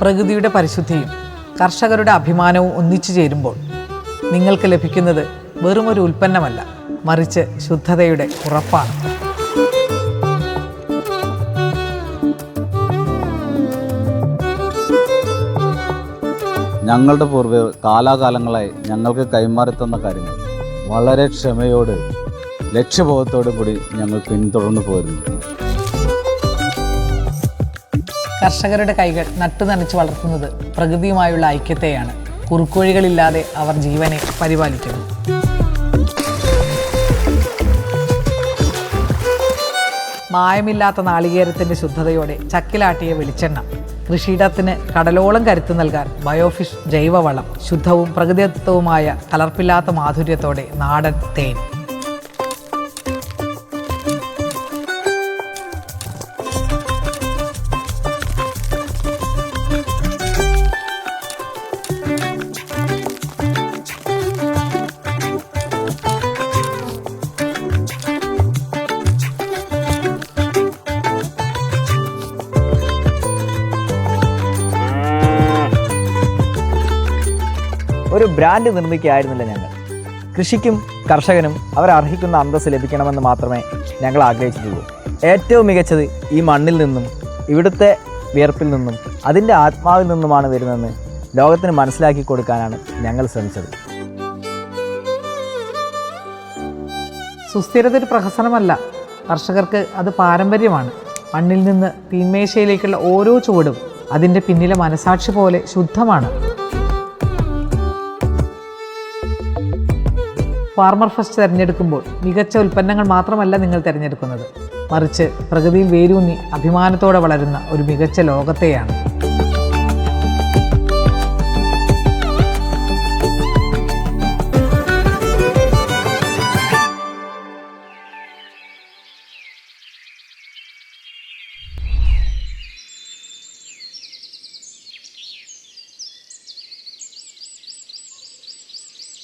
പ്രകൃതിയുടെ പരിശുദ്ധിയും കർഷകരുടെ അഭിമാനവും ഒന്നിച്ചു ചേരുമ്പോൾ നിങ്ങൾക്ക് ലഭിക്കുന്നത് വെറുമൊരു ഉൽപ്പന്നമല്ല, മറിച്ച് ശുദ്ധതയുടെ ഉറപ്പാണ്. ഞങ്ങളുടെ പൂർവ്വികർ കാലാകാലങ്ങളായി ഞങ്ങൾക്ക് കൈമാറിത്തന്ന കാര്യങ്ങൾ വളരെ ക്ഷമയോട് ലക്ഷ്യബോധത്തോടു കൂടി ഞങ്ങൾ പിന്തുടർന്നു പോരുന്നു. കർഷകരുടെ കൈകൾ നട്ടുനനച്ച് വളർത്തുന്നത് പ്രകൃതിയുമായുള്ള ഐക്യത്തെയാണ്. കുറുക്കുവഴികളില്ലാതെ അവർ ജീവനെ പരിപാലിക്കുന്നു. മായമില്ലാത്ത നാളികേരത്തിൻ്റെ ശുദ്ധതയോടെ ചക്കിലാട്ടിയ വെളിച്ചെണ്ണ, കൃഷിയിടത്തിന് കടലോളം കരുത്ത് നൽകാൻ ബയോഫിഷ് ജൈവവളം, ശുദ്ധവും പ്രകൃതിദത്തവുമായ കലർപ്പില്ലാത്ത മാധുര്യത്തോടെ നാടൻ തേൻ. ഒരു ബ്രാൻഡ് നിർമ്മിക്കുകയായിരുന്നില്ല ഞങ്ങൾ. കൃഷിക്കും കർഷകനും അവരർഹിക്കുന്ന അന്തസ്സ് ലഭിക്കണമെന്ന് മാത്രമേ ഞങ്ങൾ ആഗ്രഹിച്ചിട്ടുള്ളൂ. ഏറ്റവും മികച്ചത് ഈ മണ്ണിൽ നിന്നും ഇവിടുത്തെ വിയർപ്പിൽ നിന്നും അതിൻ്റെ ആത്മാവിൽ നിന്നുമാണ് വരുന്നതെന്ന് ലോകത്തിന് മനസ്സിലാക്കി കൊടുക്കാനാണ് ഞങ്ങൾ ശ്രമിച്ചത്. സുസ്ഥിരത ഒരു പ്രഹസനമല്ല, കർഷകർക്ക് അത് പാരമ്പര്യമാണ്. മണ്ണിൽ നിന്ന് തീന്മേശയിലേക്കുള്ള ഓരോ ചുവടും അതിൻ്റെ പിന്നിലെ മനസാക്ഷി പോലെ ശുദ്ധമാണ്. ഫാർമർ ഫസ്റ്റ് തിരഞ്ഞെടുക്കുമ്പോൾ മികച്ച ഉൽപ്പന്നങ്ങൾ മാത്രമല്ല നിങ്ങൾ തിരഞ്ഞെടുക്കുന്നത്, മറിച്ച് പ്രകൃതിയിൽ വേരൂന്നി അഭിമാനത്തോടെ വളരുന്ന ഒരു മികച്ച ലോകത്തെയാണ്.